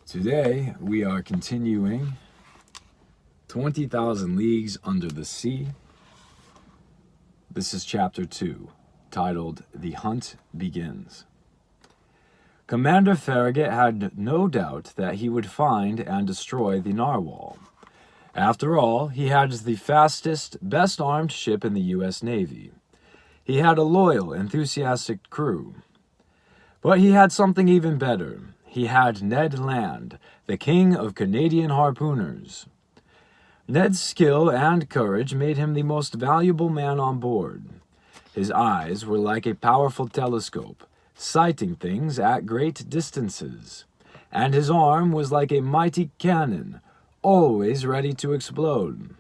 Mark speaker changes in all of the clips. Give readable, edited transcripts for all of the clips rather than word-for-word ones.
Speaker 1: Today we are continuing 20,000 Leagues Under the Sea. This is chapter 2, titled The Hunt Begins. Commander Farragut had no doubt that he would find and destroy the narwhal. After all, he had the fastest, best-armed ship in the U.S. Navy. He had a loyal, enthusiastic crew. But he had something even better. He had Ned Land, the king of Canadian harpooners. Ned's skill and courage made him the most valuable man on board. His eyes were like a powerful telescope, sighting things at great distances, and his arm was like a mighty cannon, always ready to explode.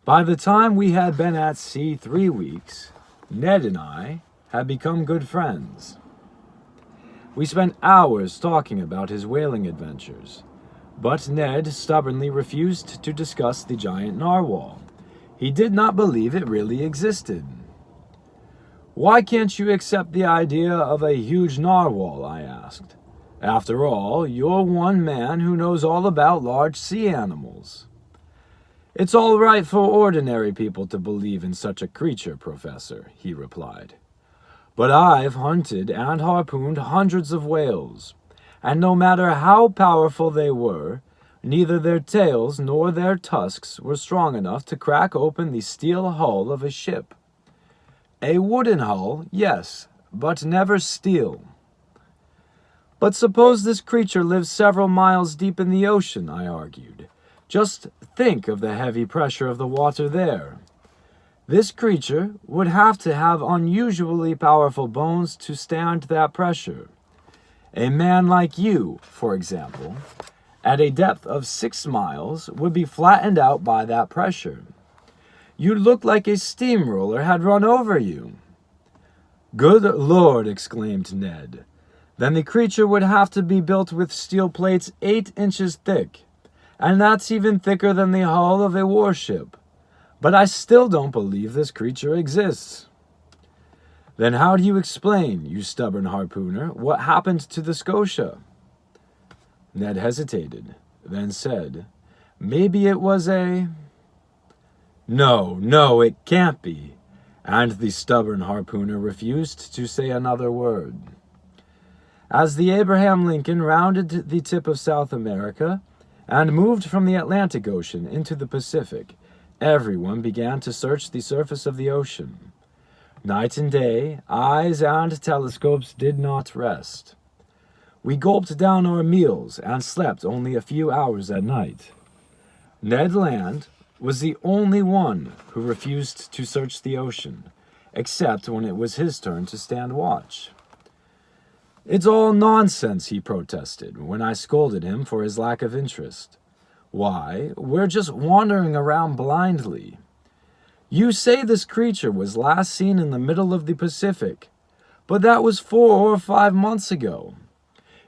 Speaker 1: By the time we had been at sea 3 weeks, Ned and I had become good friends. We spent hours talking about his whaling adventures, but Ned stubbornly refused to discuss the giant narwhal. He did not believe it really existed. "Why can't you accept the idea of a huge narwhal?" I asked. "After all, you're one man who knows all about large sea animals." "It's all right for ordinary people to believe in such a creature, Professor," he replied. "But I've hunted and harpooned hundreds of whales, and no matter how powerful they were, neither their tails nor their tusks were strong enough to crack open the steel hull of a ship. A wooden hull, yes, but never steel." "But suppose this creature lives several miles deep in the ocean," I argued. "Just think of the heavy pressure of the water there. This creature would have to have unusually powerful bones to stand that pressure. A man like you, for example, at a depth of 6 miles, would be flattened out by that pressure. You'd look like a steamroller had run over you." "Good Lord," exclaimed Ned. "Then the creature would have to be built with steel plates 8 inches thick, and that's even thicker than the hull of a warship. But I still don't believe this creature exists." "Then how do you explain, you stubborn harpooner, what happened to the Scotia?" Ned hesitated, then said, "Maybe it was a—" No, it can't be." And the stubborn harpooner refused to say another word. As the Abraham Lincoln rounded the tip of South America and moved from the Atlantic Ocean into the Pacific, everyone began to search the surface of the ocean. Night and day, eyes and telescopes did not rest. We gulped down our meals and slept only a few hours at night. Ned Land was the only one who refused to search the ocean, except when it was his turn to stand watch. "It's all nonsense," he protested when I scolded him for his lack of interest. "Why, we're just wandering around blindly. You say this creature was last seen in the middle of the Pacific, but that was 4 or 5 months ago.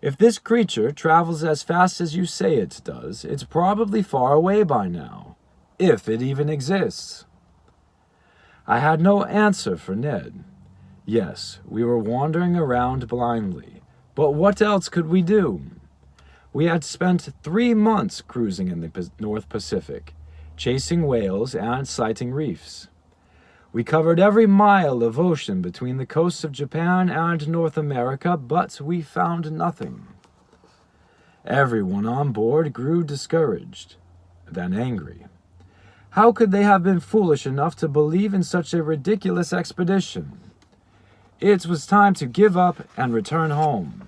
Speaker 1: If this creature travels as fast as you say it does, it's probably far away by now, if it even exists." I had no answer for Ned. Yes, we were wandering around blindly, but what else could we do? We had spent 3 months cruising in the North Pacific, chasing whales and sighting reefs. We covered every mile of ocean between the coasts of Japan and North America, but we found nothing. Everyone on board grew discouraged, then angry. How could they have been foolish enough to believe in such a ridiculous expedition? It was time to give up and return home.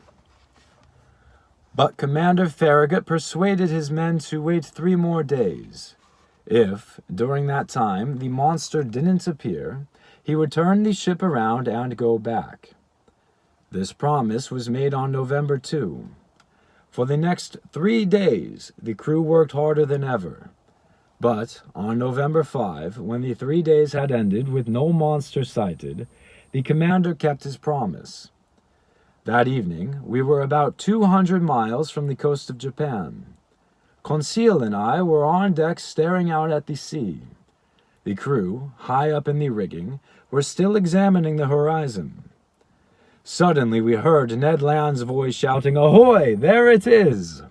Speaker 1: But Commander Farragut persuaded his men to wait 3 more days. If, during that time, the monster didn't appear, he would turn the ship around and go back. This promise was made on November 2. For the next 3 days, the crew worked harder than ever. But on November 5, when the 3 days had ended with no monster sighted, the commander kept his promise. That evening, we were about 200 miles from the coast of Japan. Conseil and I were on deck staring out at the sea. The crew, high up in the rigging, were still examining the horizon. Suddenly we heard Ned Land's voice shouting, "Ahoy! There it is!"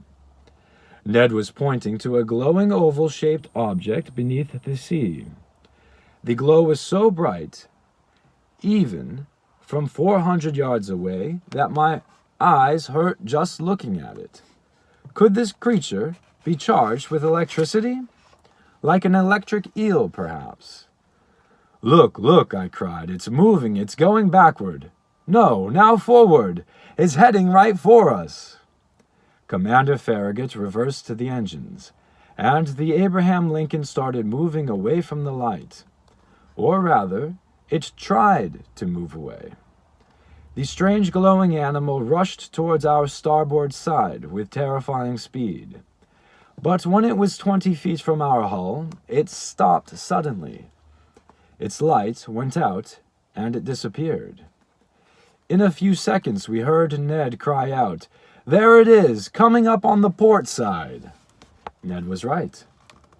Speaker 1: Ned was pointing to a glowing oval-shaped object beneath the sea. The glow was so bright, even from 400 yards away, that my eyes hurt just looking at it. Could this creature be charged with electricity? Like an electric eel, perhaps. "Look, look," I cried. "It's moving. It's going backward. No, now forward. It's heading right for us." Commander Farragut reversed the engines, and the Abraham Lincoln started moving away from the light. Or rather, it tried to move away. The strange glowing animal rushed towards our starboard side with terrifying speed. But when it was 20 feet from our hull, it stopped suddenly. Its light went out, and it disappeared. In a few seconds we heard Ned cry out, "There it is, coming up on the port side." Ned was right.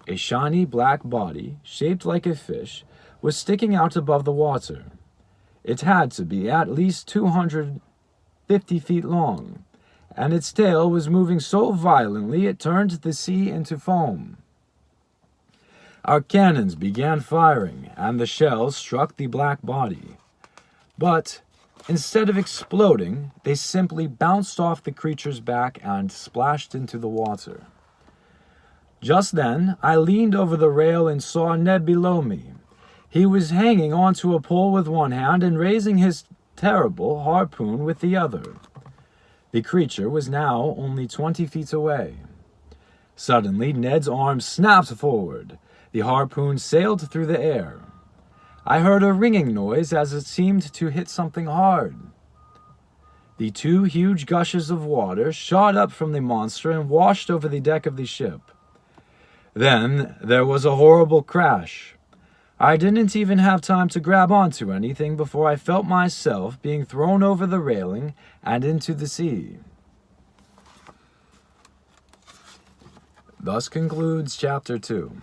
Speaker 1: A shiny black body, shaped like a fish, was sticking out above the water. It had to be at least 250 feet long, and its tail was moving so violently it turned the sea into foam. Our cannons began firing, and the shells struck the black body. But instead of exploding, they simply bounced off the creature's back and splashed into the water. Just then, I leaned over the rail and saw Ned below me. He was hanging onto a pole with one hand and raising his terrible harpoon with the other. The creature was now only 20 feet away. Suddenly, Ned's arm snapped forward. The harpoon sailed through the air. I heard a ringing noise as it seemed to hit something hard. The two huge gushes of water shot up from the monster and washed over the deck of the ship. Then there was a horrible crash. I didn't even have time to grab onto anything before I felt myself being thrown over the railing and into the sea. Thus concludes Chapter 2.